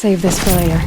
save this for later.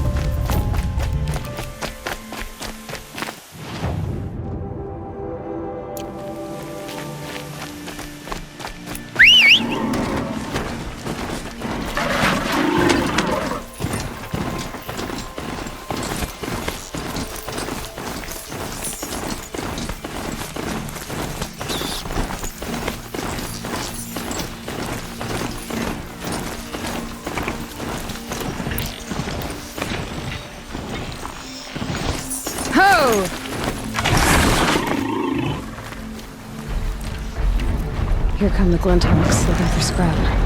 Here come the glintonics looking for scrap.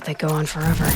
They go on forever.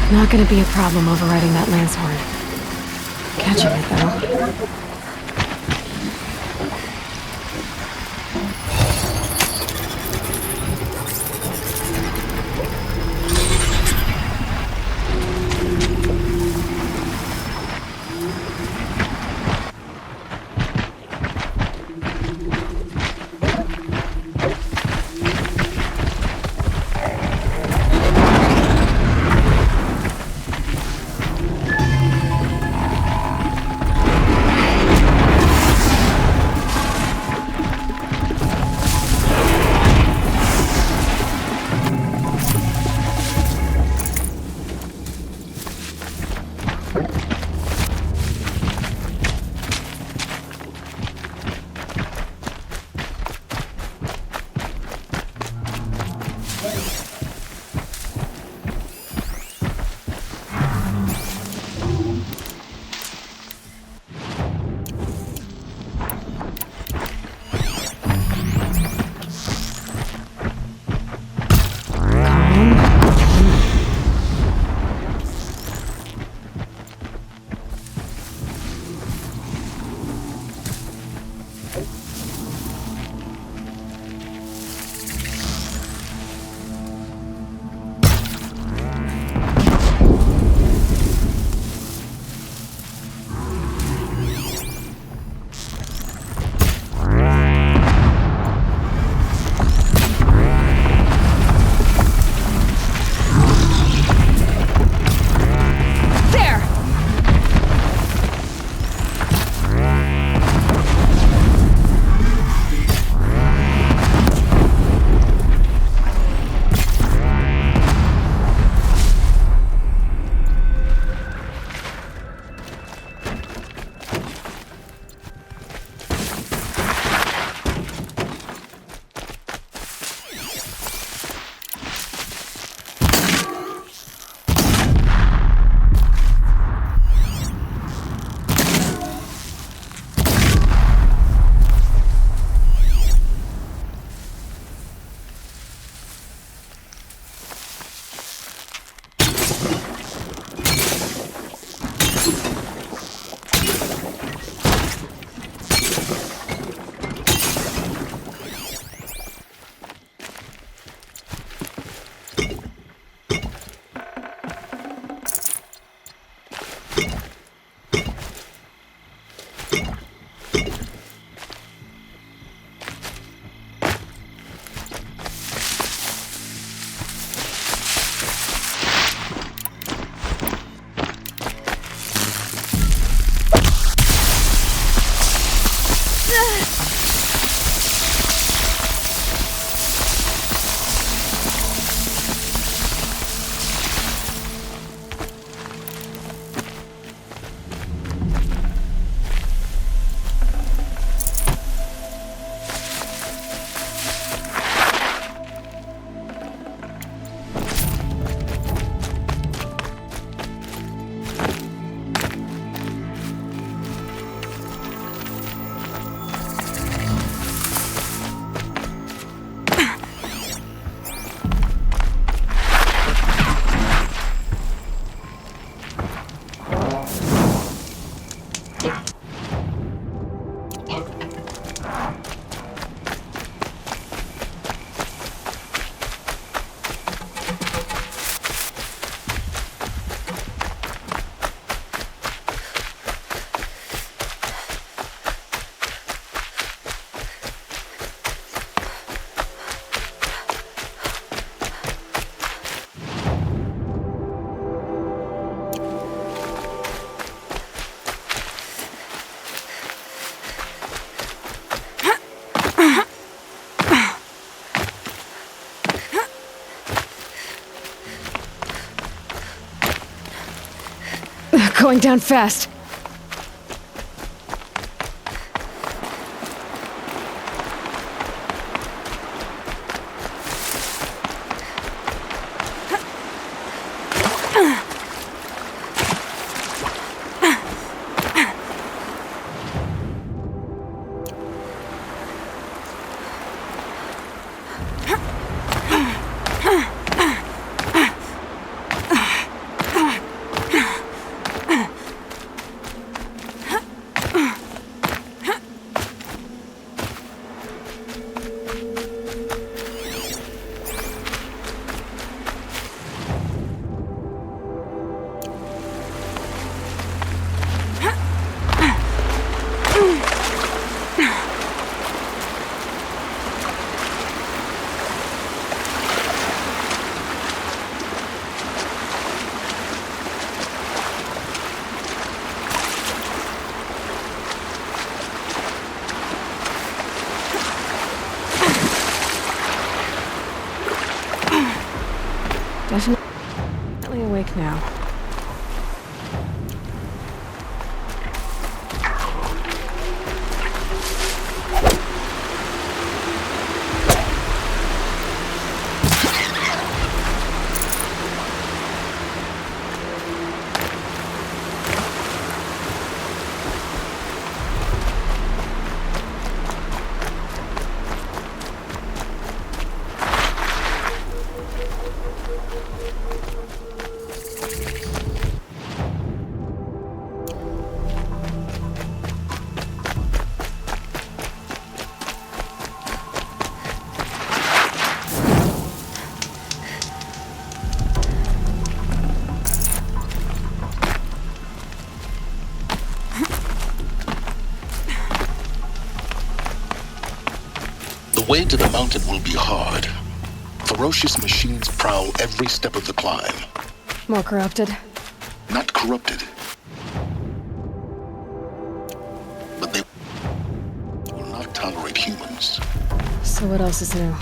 Not gonna be a problem overriding that lance horn. Catching it, though. Going down fast. Definitely awake now. The way to the mountain will be hard. Ferocious machines prowl every step of the climb. More corrupted? Not corrupted. But they will not tolerate humans. So what else is new?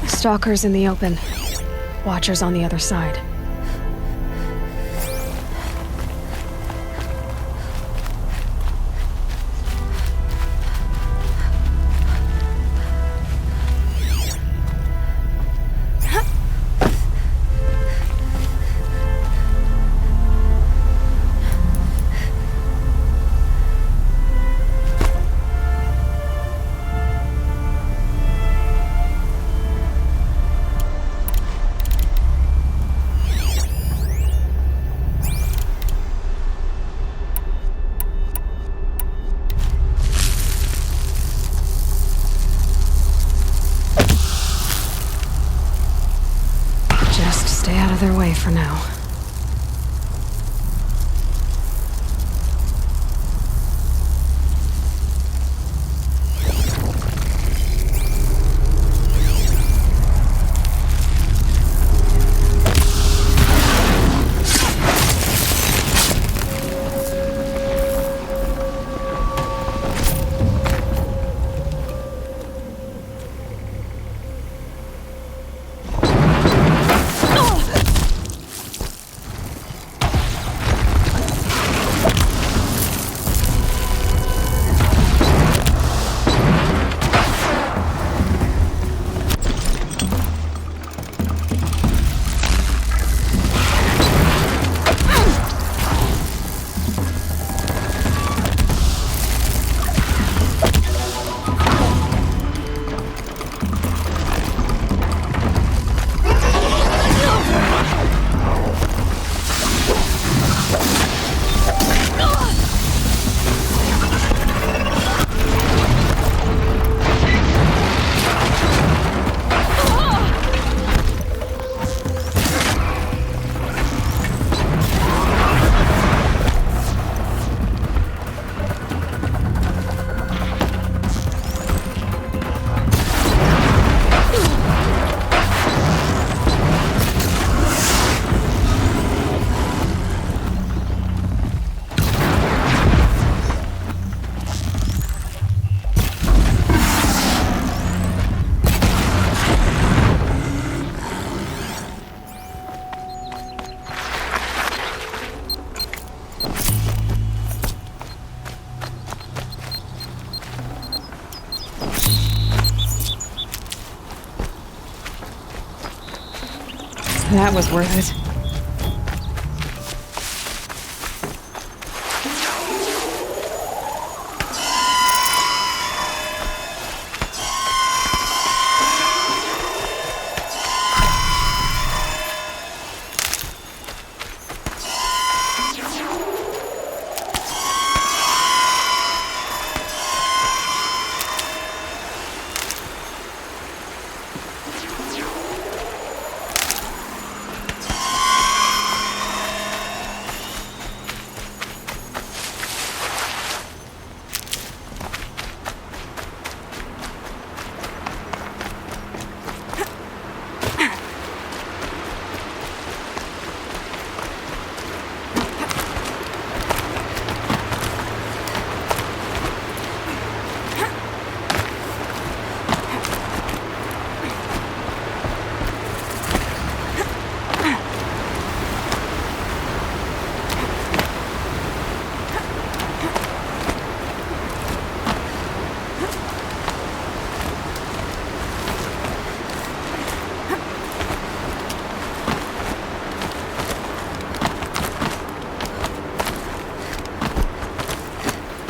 Stalkers in the open. Watchers on the other side. Stay out of their way for now. That was worth it.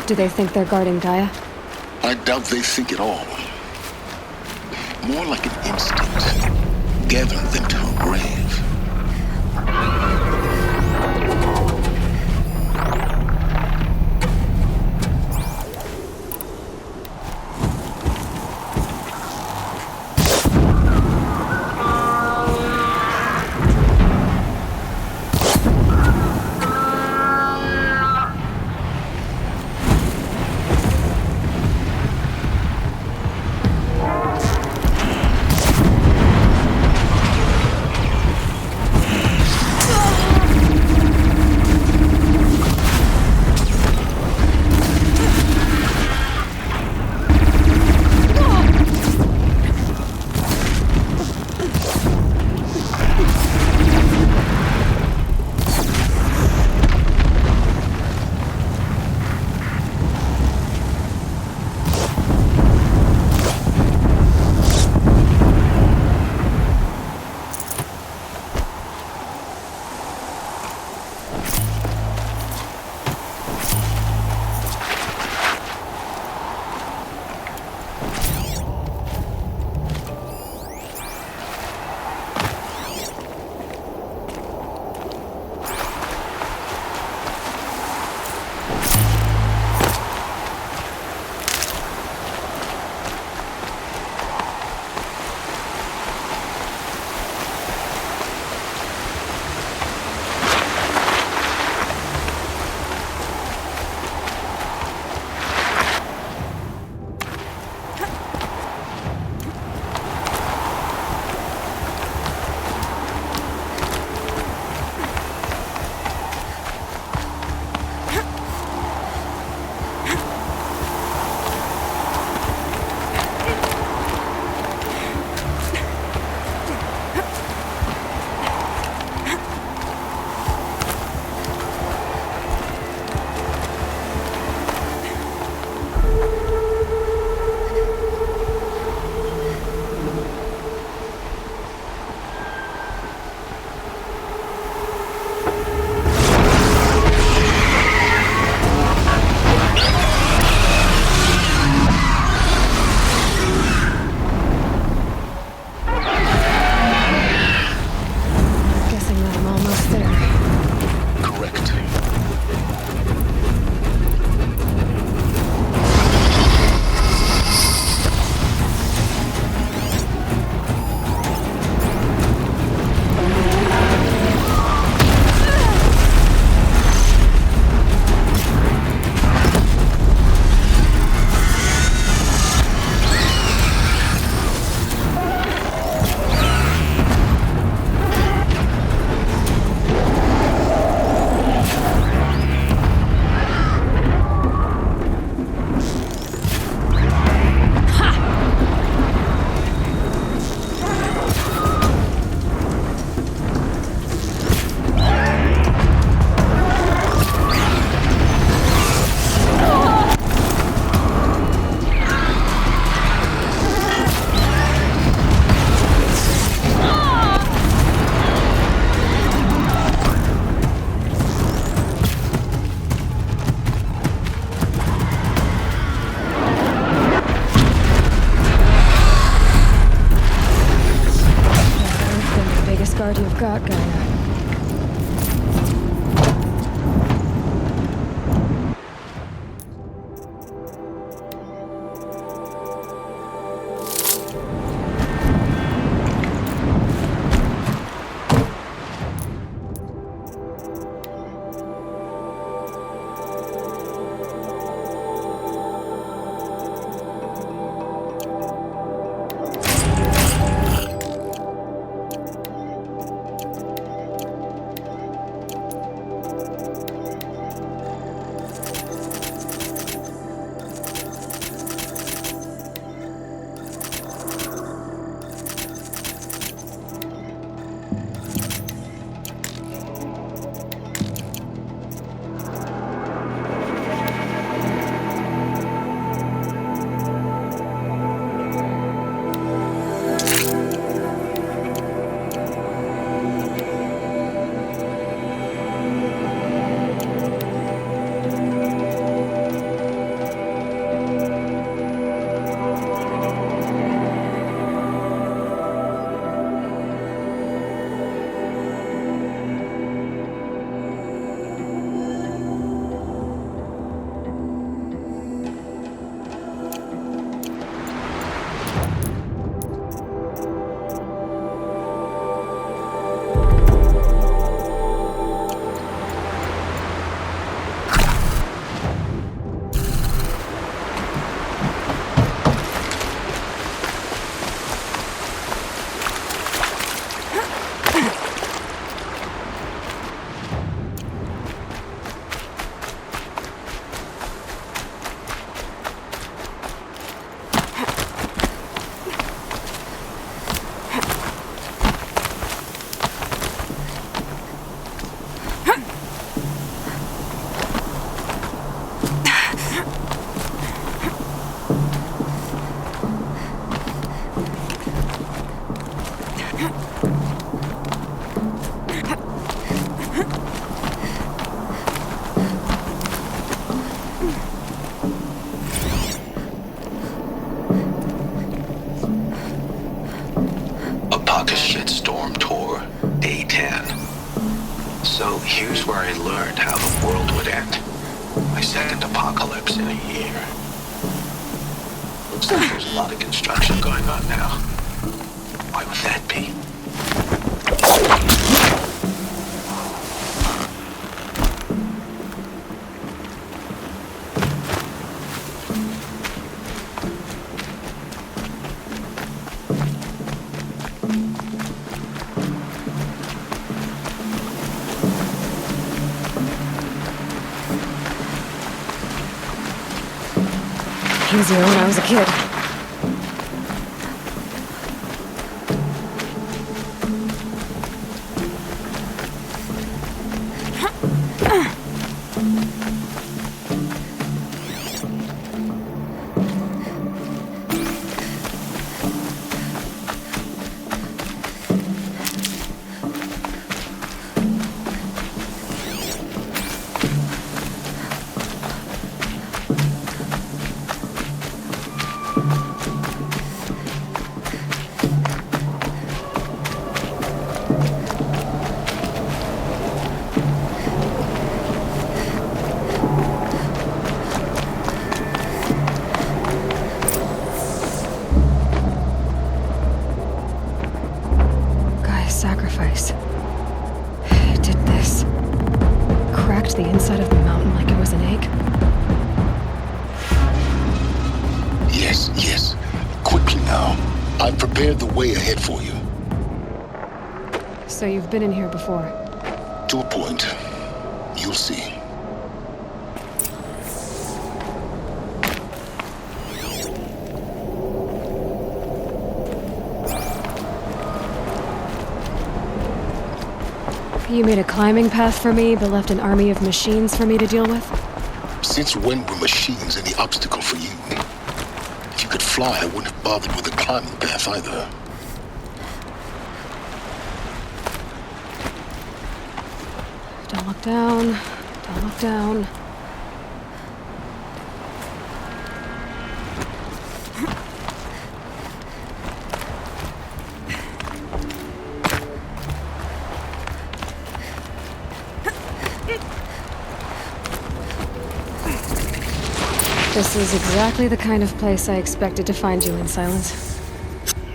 Do they think they're guarding Gaia? I doubt they think at all. More like an instinct, gathering them to her grave. where I learned how the world would end. My second apocalypse in a year. Looks like there's a lot of construction going on now. Why would that be? Easier when I was a kid. Sacrifice. It did this. Cracked the inside of the mountain like it was an egg. Yes, yes. Quickly now. I've prepared the way ahead for you. So you've been in here before? To a point. You'll see. You made a climbing path for me, but left an army of machines for me to deal with? Since when were machines any obstacle for you? If you could fly, I wouldn't have bothered with a climbing path either. Don't look down. Don't look down. This is exactly the kind of place I expected to find you in, Silence.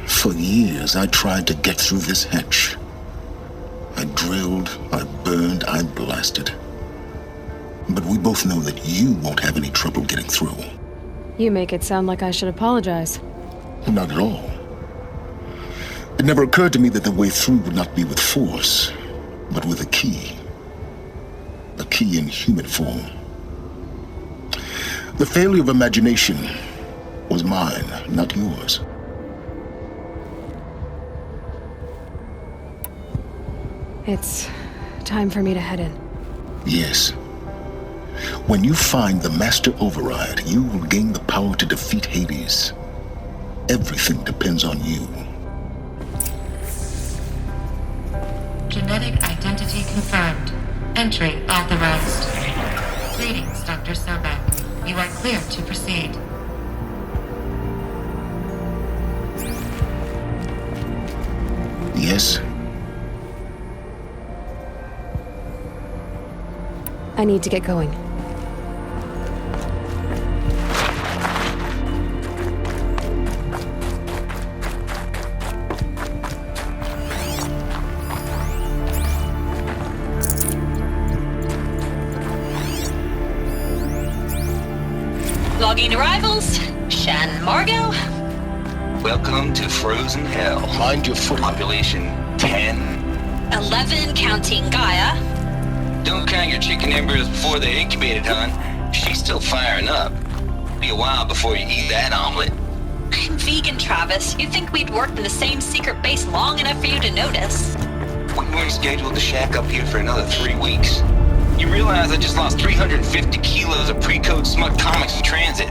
For years, I tried to get through this hatch. I drilled, I burned, I blasted. But we both know that you won't have any trouble getting through. You make it sound like I should apologize. Not at all. It never occurred to me that the way through would not be with force, but with a key. A key in human form. The failure of imagination was mine, not yours. It's time for me to head in. Yes. When you find the Master Override, you will gain the power to defeat Hades. Everything depends on you. Genetic identity confirmed. Entry authorized. Greetings, Dr. Sobek. You are clear to proceed. Yes? I need to get going. Logging arrivals. Shan Margot. Welcome to Frozen Hell. Mind your footing. Population 10. 11 counting Gaia. Don't count your chicken embryos before they're incubated, hon. She's still firing up. Be a while before you eat that omelet. I'm vegan, Travis. You'd think we'd worked in the same secret base long enough for you to notice. We weren't scheduled to shack up here for another 3 weeks. You realize I just lost 350 kilos of pre-code smut comics in transit.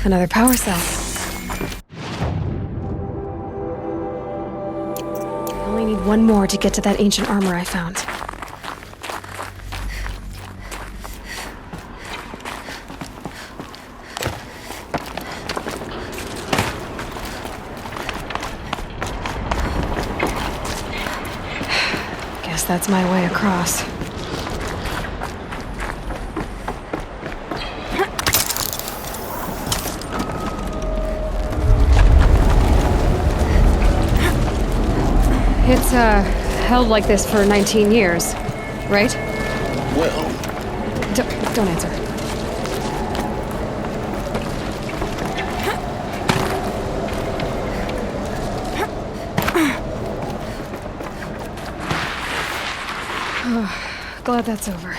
Another power cell. I only need one more to get to that ancient armor I found. Guess that's my way across. It's, held like this for 19 years, right? Well, Don't answer. Glad that's over.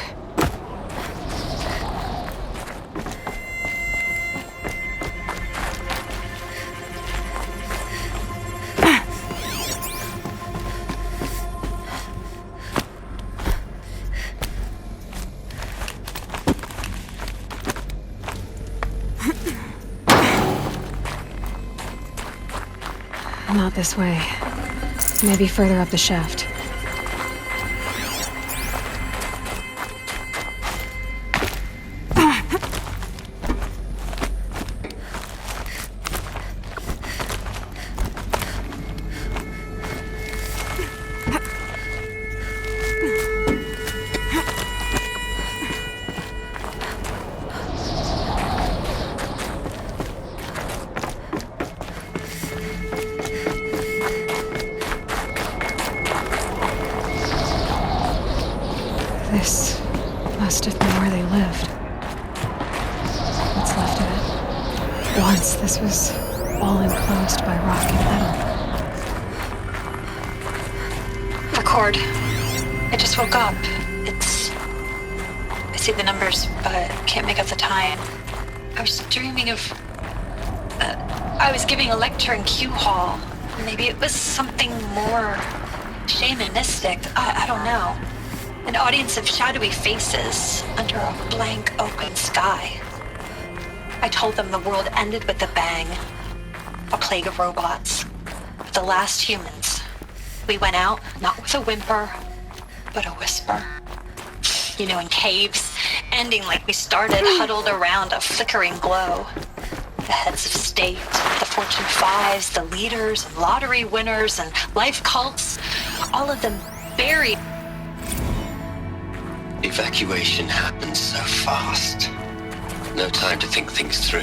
Not this way. Maybe further up the shaft. This must have been where they lived. What's left of it. Once this was all enclosed by rock and metal. The cord. I just woke up. I see the numbers, but can't make out the time. I was dreaming of... I was giving a lecture in Q Hall. Maybe it was something more shamanistic. I don't know. An audience of shadowy faces under a blank open sky. I told them the world ended with a bang. A plague of robots. The last humans. We went out, not with a whimper, but a whisper. You know, in caves, ending like we started, huddled around a flickering glow. The heads of state, the Fortune 5s, the leaders, and lottery winners, and life cults, all of them buried. Evacuation happened so fast. No time to think things through.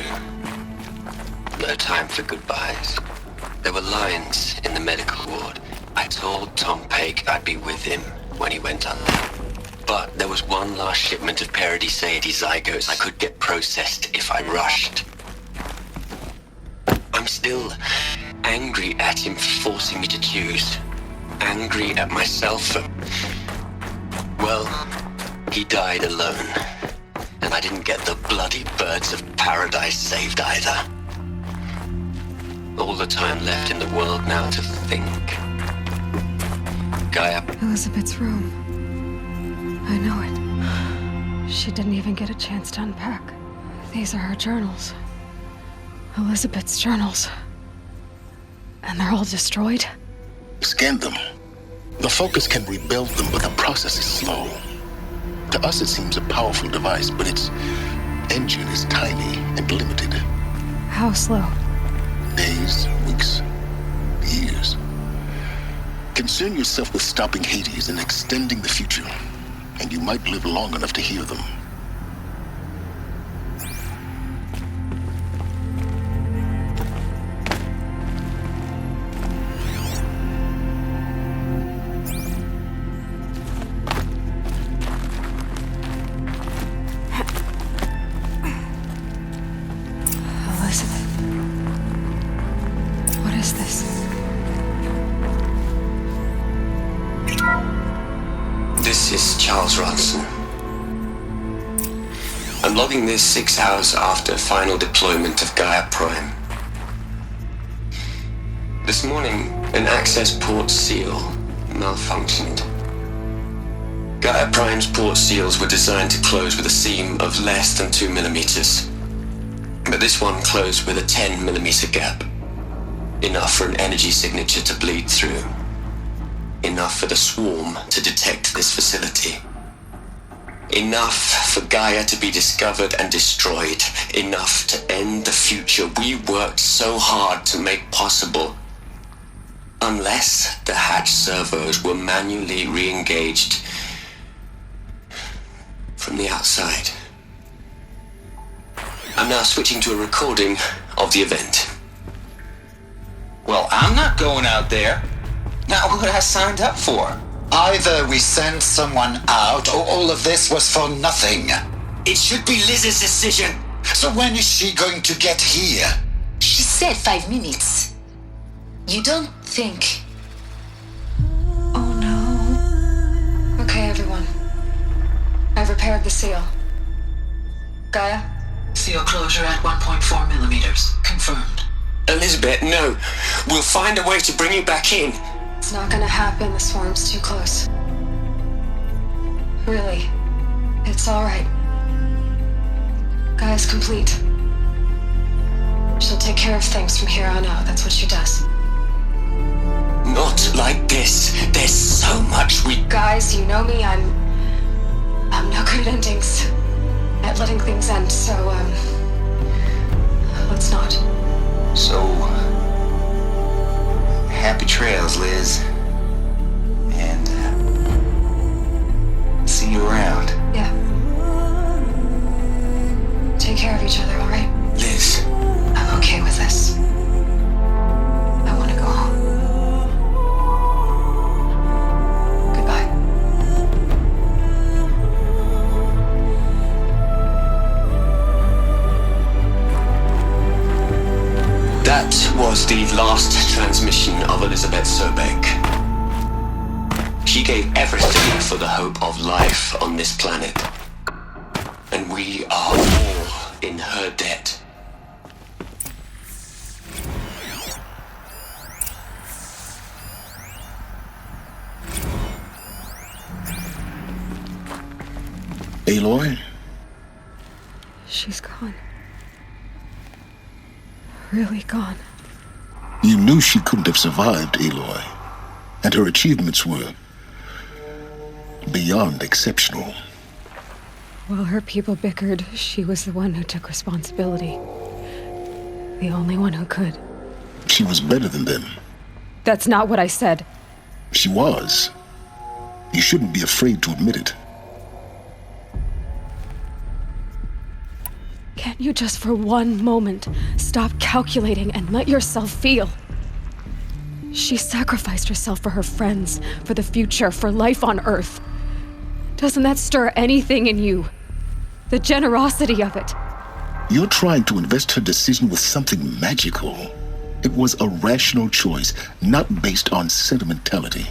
No time for goodbyes. There were lines in the medical ward. I told Tom Paik I'd be with him when he went under. But there was one last shipment of Paradiseidae zygotes I could get processed if I rushed. I'm still angry at him for forcing me to choose. Angry at myself for... Well... He died alone, and I didn't get the bloody birds of paradise saved either. All the time left in the world now to think. Gaia... Elizabeth's room. I know it. She didn't even get a chance to unpack. These are her journals. Elizabeth's journals. And they're all destroyed? scan them. The Focus can rebuild them, but the process is slow. To us, it seems a powerful device, but its engine is tiny and limited. How slow? Days, weeks, years. Concern yourself with stopping Hades and extending the future, and you might live long enough to hear them. I'm logging this 6 hours after final deployment of Gaia Prime. This morning, an access port seal malfunctioned. Gaia Prime's port seals were designed to close with a seam of less than 2 millimeters. But this one closed with a 10mm gap. Enough for an energy signature to bleed through. Enough for the swarm to detect this facility. Enough for Gaia to be discovered and destroyed. Enough to end the future we worked so hard to make possible. Unless the hatch servos were manually re-engaged from the outside. I'm now switching to a recording of the event. Well, I'm not going out there. Not what I signed up for. Either we send someone out, or all of this was for nothing. It should be Liz's decision. So when is she going to get here? She said 5 minutes. You don't think... Oh no. Okay, everyone. I've repaired the seal. Gaia? Seal closure at 1.4 millimeters. Confirmed. Elizabeth, no. We'll find a way to bring you back in. It's not gonna happen. The swarm's too close. Really. It's alright. Gaia's complete. She'll take care of things from here on out. That's what she does. Not like this. There's so much we... Guys, you know me. I'm no good at endings. At letting things end, so, let's not. So, happy trails, Liz. And, see you around. Yeah. Take care of each other, alright? Liz. I'm okay with this. I want to go home. Goodbye. That was the last transmission of Elizabeth Sobek. She gave everything for the hope of life on this planet. And we are all in her debt. Aloy? She's gone. Really gone. You knew she couldn't have survived, Aloy. And her achievements were beyond exceptional. While her people bickered, she was the one who took responsibility. The only one who could. She was better than them. That's not what I said. She was. You shouldn't be afraid to admit it. Can't you just for one moment stop calculating and let yourself feel? She sacrificed herself for her friends, for the future, for life on Earth. Doesn't that stir anything in you? The generosity of it. You're trying to invest her decision with something magical. It was a rational choice, not based on sentimentality.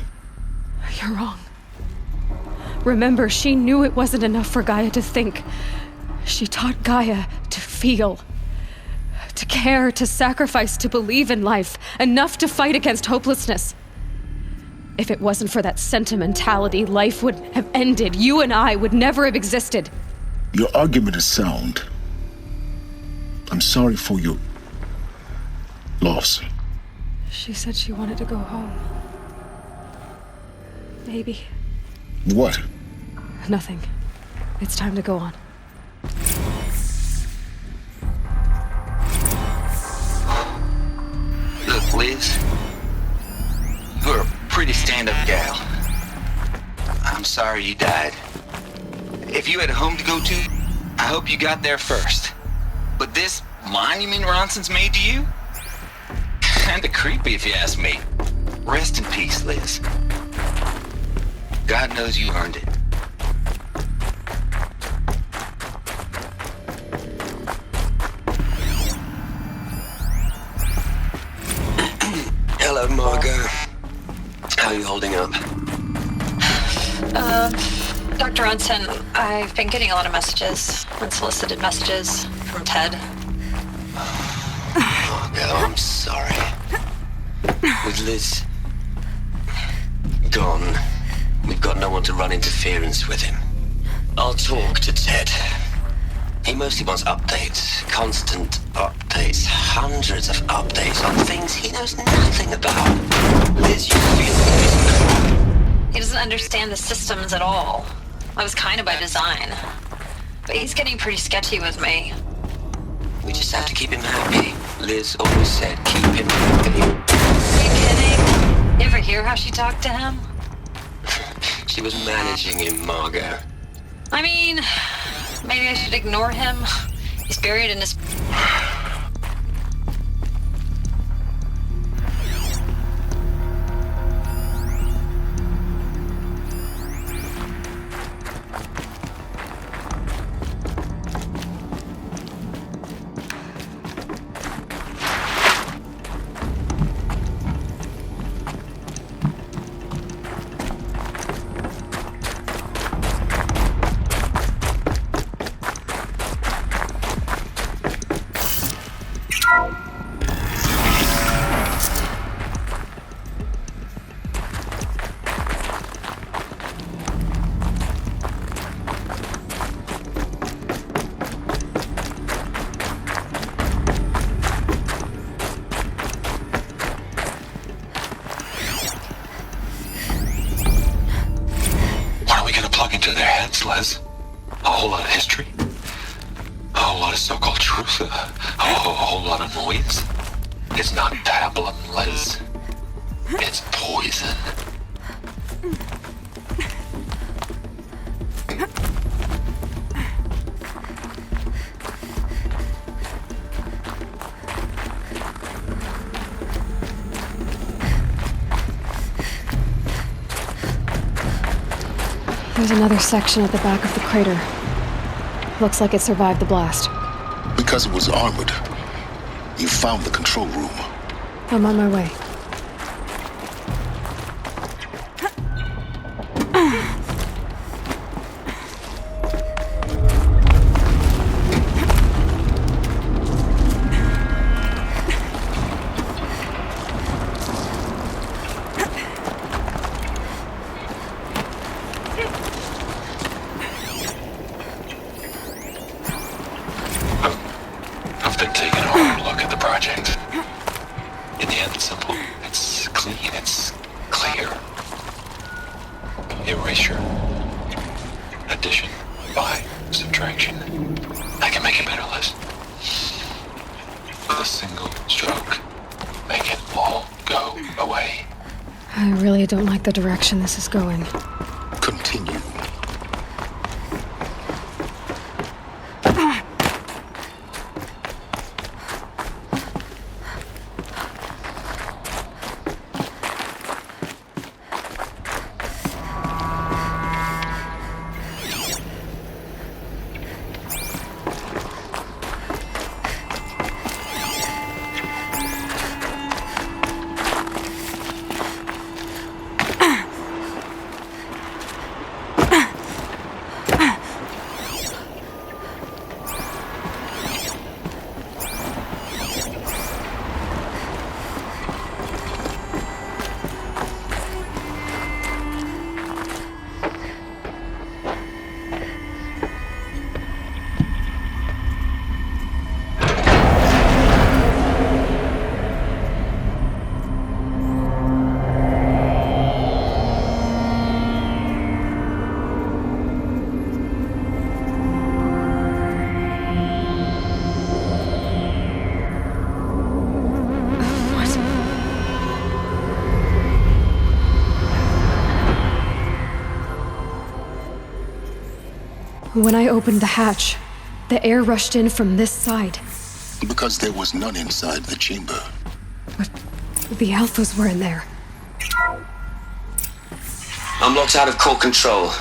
You're wrong. Remember, she knew it wasn't enough for Gaia to think. She taught Gaia to feel, to care, to sacrifice, to believe in life, enough to fight against hopelessness. If it wasn't for that sentimentality, life would have ended. You and I would never have existed. Your argument is sound. I'm sorry for your loss. She said she wanted to go home. Maybe. What? Nothing. It's time to go on. Look, Liz. You're a pretty stand-up gal. I'm sorry you died. If you had a home to go to, I hope you got there first. But this monument Ronson's made to you? Kinda creepy if you ask me. Rest in peace, Liz. God knows you earned it. Hello, Margot. How are you holding up? Dr. Ronson, I've been getting a lot of messages, unsolicited messages from Ted. Margot, I'm sorry. With Liz gone, we've got no one to run interference with him. I'll talk to Ted. He mostly wants updates, constant updates, hundreds of updates on things he knows nothing about. Liz, you feel this? He doesn't understand the systems at all. I was kind of by design. But he's getting pretty sketchy with me. We just have to keep him happy. Liz always said keep him happy. Are you kidding? You ever hear how she talked to him? She was managing him, Margot. I mean, maybe I should ignore him. He's buried in his... Les. A whole lot of history. A whole lot of so-called truth. A whole lot of noise. It's not pablum, Les. It's poison. There's another section at the back of the crater. Looks like it survived the blast. Because it was armored, you found the control room. I'm on my way. I've been taking a hard look at the project. In the end, it's simple. It's clean. It's clear. Erasure. Addition. By. Subtraction. I can make it better, Liz. With a single stroke. Make it all go away. I really don't like the direction this is going. Continue. When I opened the hatch, the air rushed in from this side. Because there was none inside the chamber. But the Alphas were in there. I'm locked out of core control.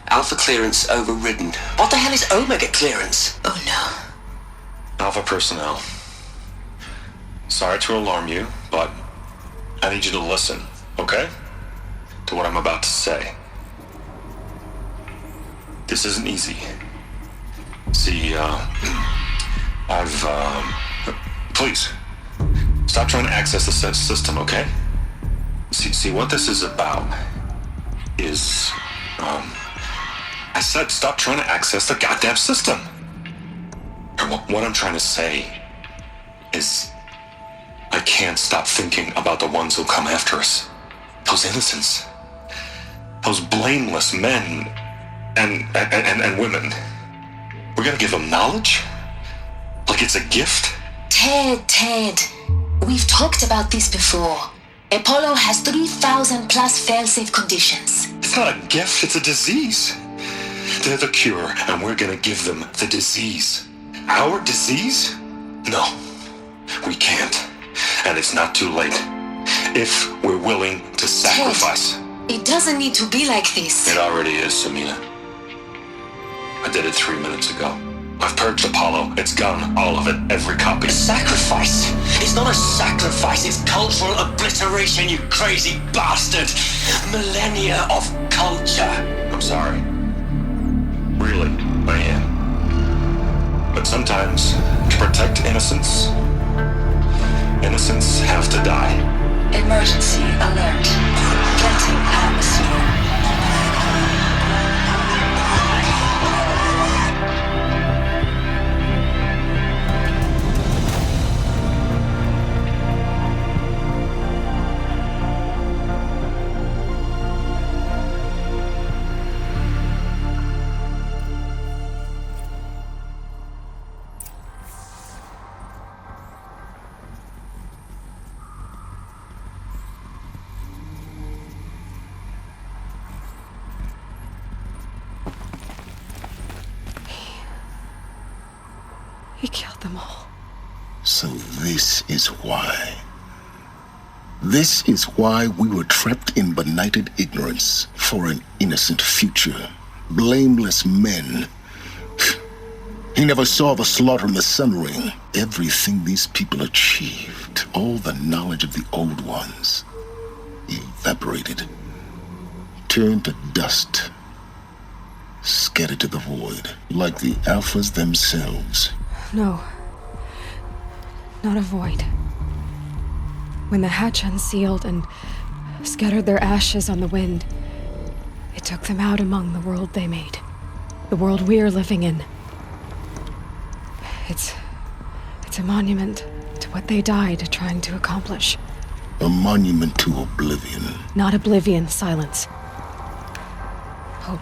Alpha clearance overridden. What the hell is Omega clearance? Oh no. Alpha personnel. Sorry to alarm you, but I need you to listen, okay? To what I'm about to say. This isn't easy. See, please, stop trying to access the system, okay? See, what this is about is, I said stop trying to access the goddamn system. What I'm trying to say is I can't stop thinking about the ones who'll come after us. Those innocents. Those blameless men and women. We're gonna give them knowledge? Like it's a gift? Ted. We've talked about this before. Apollo has 3,000 plus fail-safe conditions. It's not a gift, it's a disease. They're the cure, and we're gonna give them the disease. Our disease? No, we can't. And it's not too late. If we're willing to sacrifice. Ted, it doesn't need to be like this. It already is, Samina. I did it 3 minutes ago. I've purged Apollo. It's gone. All of it. Every copy. A sacrifice? It's not a sacrifice. It's cultural obliteration, you crazy bastard. Millennia of culture. I'm sorry. Really, I am. But sometimes, to protect innocence have to die. Emergency alert. Getting atmosphere. He killed them all. So this is why. This is why we were trapped in benighted ignorance for an innocent future. Blameless men. He never saw the slaughter in the Sun Ring. Everything these people achieved, all the knowledge of the old ones, evaporated, turned to dust, scattered to the void, like the Alphas themselves. No. Not a void. When the hatch unsealed and scattered their ashes on the wind, it took them out among the world they made. The world we're living in. It's a monument to what they died trying to accomplish. A monument to oblivion. Not oblivion, silence. Hope.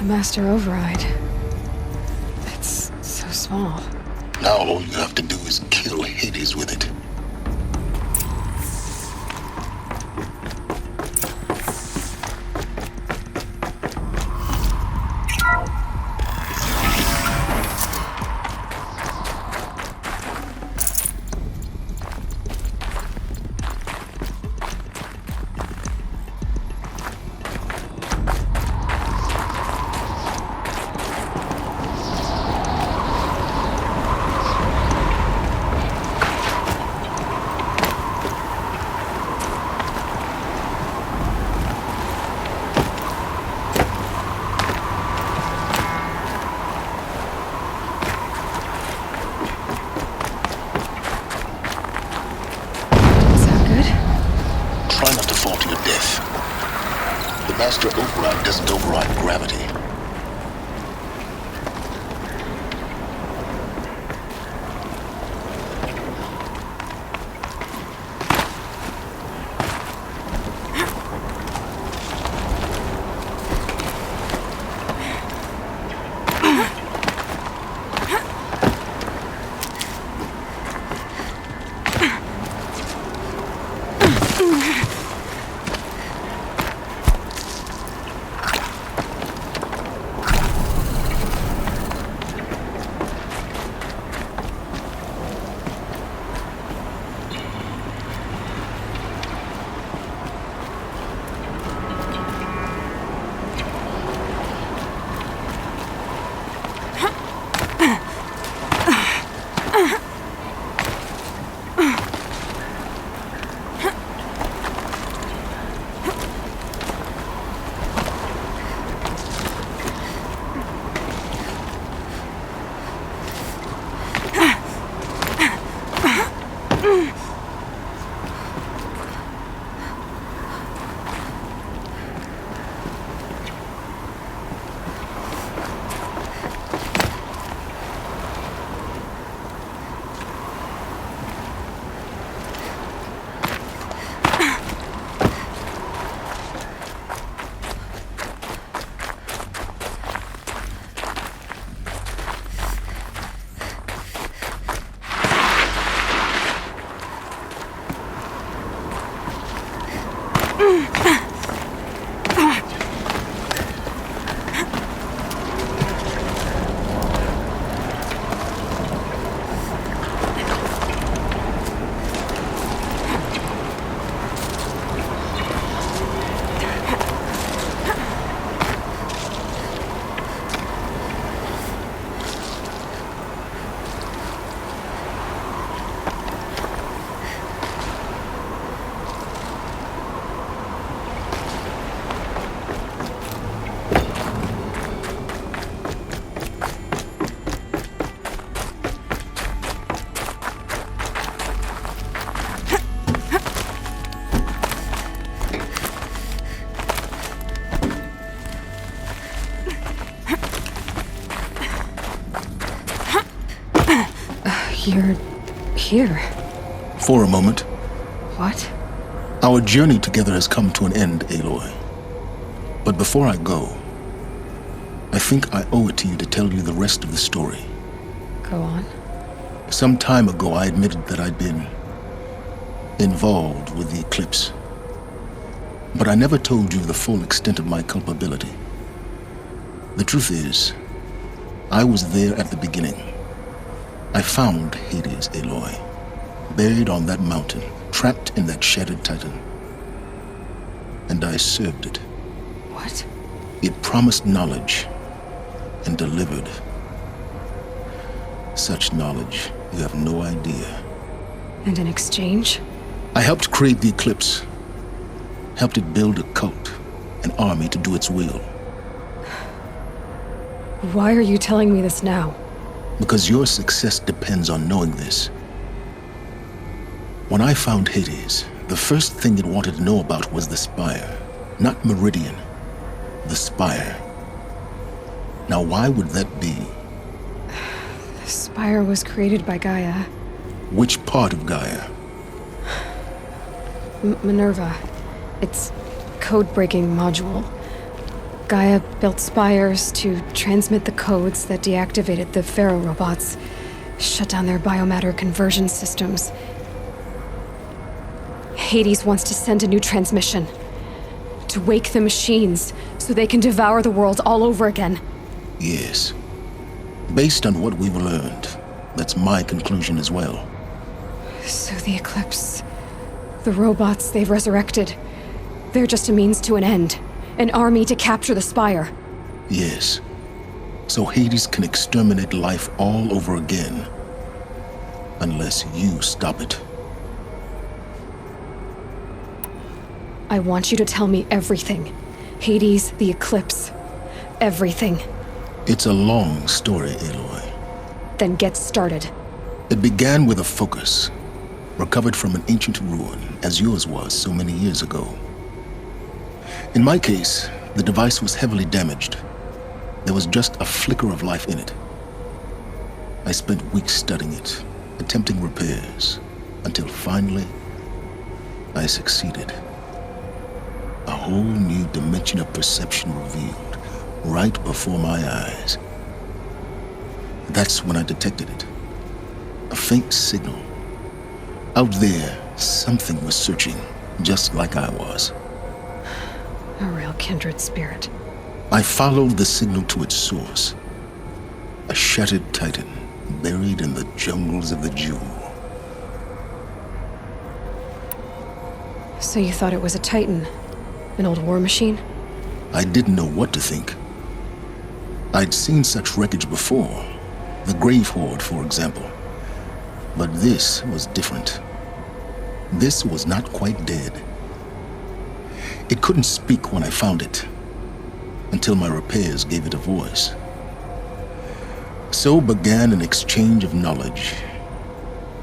Master override. It's so small. Now all you have to do is kill Hades with it. Try not to fall to your death. The Master Override doesn't override gravity. You're here. For a moment. What? Our journey together has come to an end, Aloy. But before I go, I think I owe it to you to tell you the rest of the story. Go on. Some time ago, I admitted that I'd been involved with the eclipse. But I never told you the full extent of my culpability. The truth is, I was there at the beginning. I found Hades, Aloy, buried on that mountain, trapped in that shattered titan. And I served it. What? It promised knowledge and delivered. Such knowledge, you have no idea. And in exchange? I helped create the eclipse. Helped it build a cult, an army to do its will. Why are you telling me this now? Because your success depends on knowing this. When I found Hades, the first thing it wanted to know about was the Spire. Not Meridian. The Spire. Now why would that be? The Spire was created by Gaia. Which part of Gaia? Minerva. Its code-breaking module. Gaia built spires to transmit the codes that deactivated the Pharaoh robots, shut down their biomatter conversion systems. Hades wants to send a new transmission. To wake the machines, so they can devour the world all over again. Yes. Based on what we've learned, that's my conclusion as well. So the Eclipse, the robots they've resurrected, they're just a means to an end. An army to capture the Spire. Yes. So Hades can exterminate life all over again. Unless you stop it. I want you to tell me everything. Hades, the Eclipse. Everything. It's a long story, Aloy. Then get started. It began with a focus. Recovered from an ancient ruin, as yours was so many years ago. In my case, the device was heavily damaged. There was just a flicker of life in it. I spent weeks studying it, attempting repairs, until finally, I succeeded. A whole new dimension of perception revealed, right before my eyes. That's when I detected it. A faint signal. Out there, something was searching, just like I was. A real kindred spirit. I followed the signal to its source. A shattered titan, buried in the jungles of the Jewel. So you thought it was a titan? An old war machine? I didn't know what to think. I'd seen such wreckage before. The Grave Horde, for example. But this was different. This was not quite dead. It couldn't speak when I found it, until my repairs gave it a voice. So began an exchange of knowledge.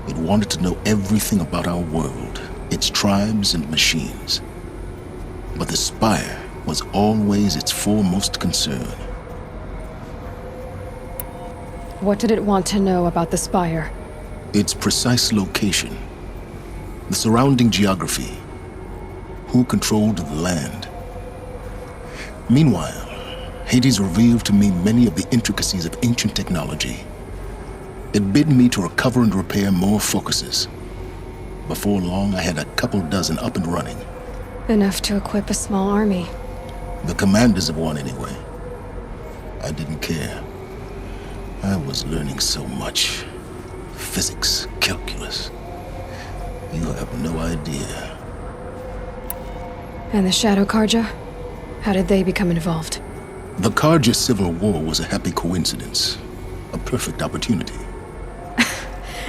It wanted to know everything about our world, its tribes and machines. But the Spire was always its foremost concern. What did it want to know about the Spire? Its precise location, the surrounding geography, who controlled the land. Meanwhile, Hades revealed to me many of the intricacies of ancient technology. It bid me to recover and repair more focuses. Before long, I had a couple dozen up and running. Enough to equip a small army. The commanders of one, anyway. I didn't care. I was learning so much. Physics, calculus. You have no idea. And the Shadow Karja? How did they become involved? The Karja Civil War was a happy coincidence. A perfect opportunity.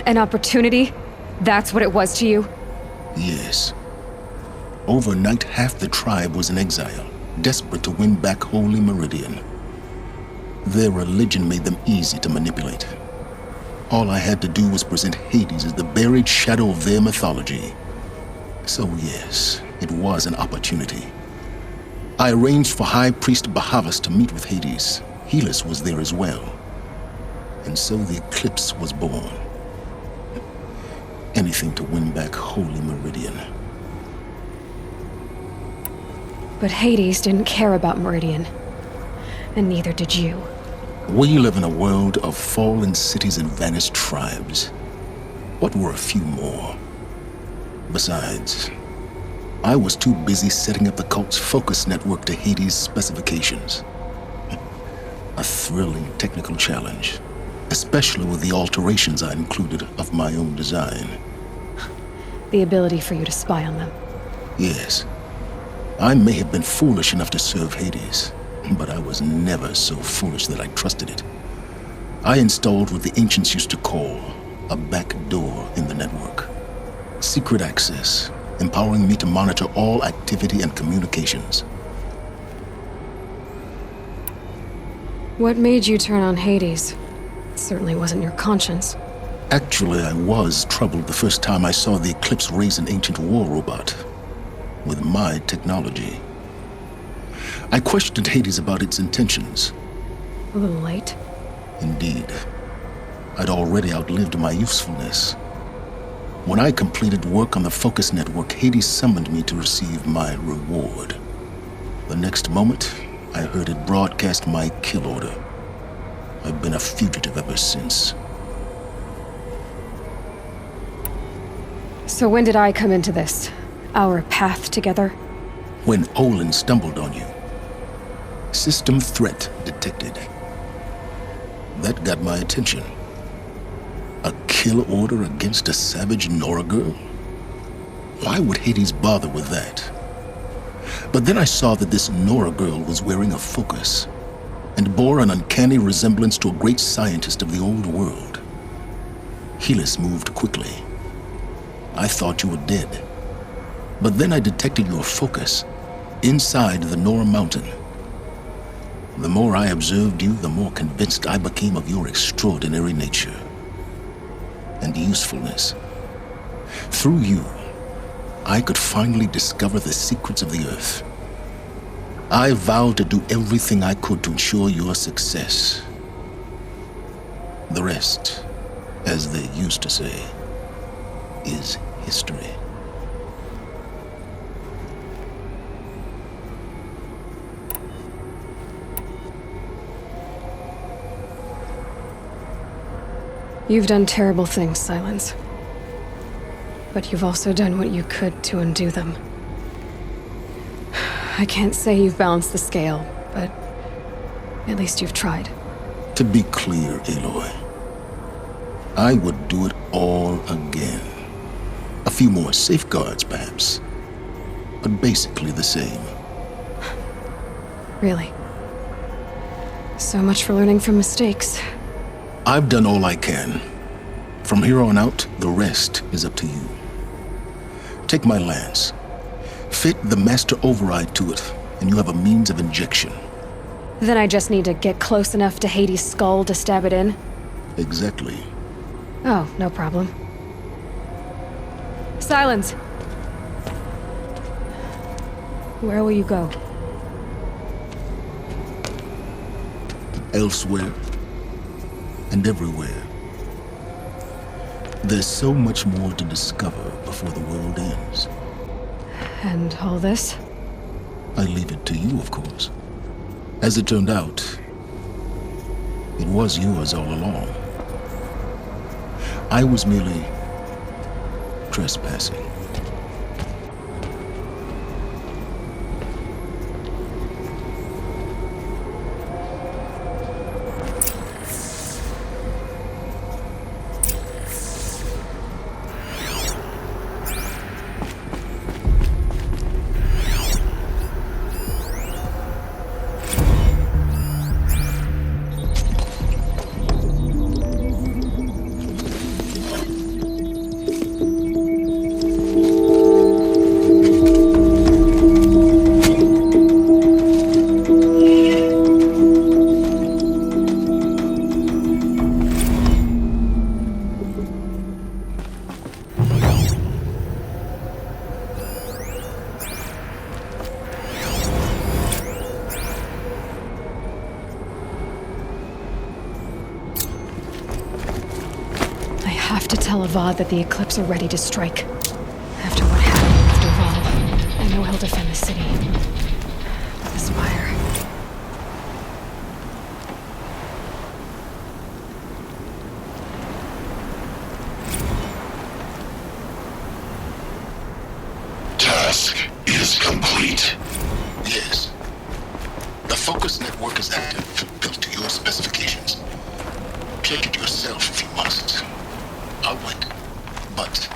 An opportunity? That's what it was to you? Yes. Overnight, half the tribe was in exile, desperate to win back Holy Meridian. Their religion made them easy to manipulate. All I had to do was present Hades as the buried shadow of their mythology. So yes, it was an opportunity. I arranged for High Priest Bahavas to meet with Hades. Helis was there as well. And so the Eclipse was born. anything to win back Holy Meridian. But Hades didn't care about Meridian. And neither did you. We live in a world of fallen cities and vanished tribes. What were a few more? Besides, I was too busy setting up the cult's focus network to Hades' specifications. A thrilling technical challenge, especially with the alterations I included of my own design. The ability for you to spy on them. Yes. I may have been foolish enough to serve Hades, but I was never so foolish that I trusted it. I installed what the ancients used to call a back door in the network. Secret access, empowering me to monitor all activity and communications. What made you turn on Hades? It certainly wasn't your conscience. Actually, I was troubled the first time I saw the Eclipse raise an ancient war robot with my technology. I questioned Hades about its intentions. A little late. Indeed. I'd already outlived my usefulness. When I completed work on the Focus Network, Hades summoned me to receive my reward. The next moment, I heard it broadcast my kill order. I've been a fugitive ever since. So when did I come into this? Our path together? When Olin stumbled on you. System threat detected. That got my attention. A kill order against a savage Nora girl? Why would Hades bother with that? But then I saw that this Nora girl was wearing a focus and bore an uncanny resemblance to a great scientist of the old world. Helis moved quickly. I thought you were dead. But then I detected your focus inside the Nora mountain. The more I observed you, the more convinced I became of your extraordinary nature and usefulness. Through you, I could finally discover the secrets of the Earth. I vowed to do everything I could to ensure your success. The rest, as they used to say, is history. You've done terrible things, Silence. But you've also done what you could to undo them. I can't say you've balanced the scale, but at least you've tried. To be clear, Aloy, I would do it all again. A few more safeguards, perhaps, but basically the same. Really? So much for learning from mistakes. I've done all I can. From here on out, the rest is up to you. Take my lance. Fit the master override to it, and you have a means of injection. Then I just need to get close enough to Hades' skull to stab it in? Exactly. Oh, no problem. Silence! Where will you go? Elsewhere. And everywhere. There's so much more to discover before the world ends. And all this? I leave it to you, of course. As it turned out, it was yours all along. I was merely trespassing. have to tell Avad that the Eclipse are ready to strike. After what happened with Derval, I know he'll defend the city. The Spire. Task is complete. Yes. The focus network is active, built to your specifications. Check it yourself if you must. I'll wait. But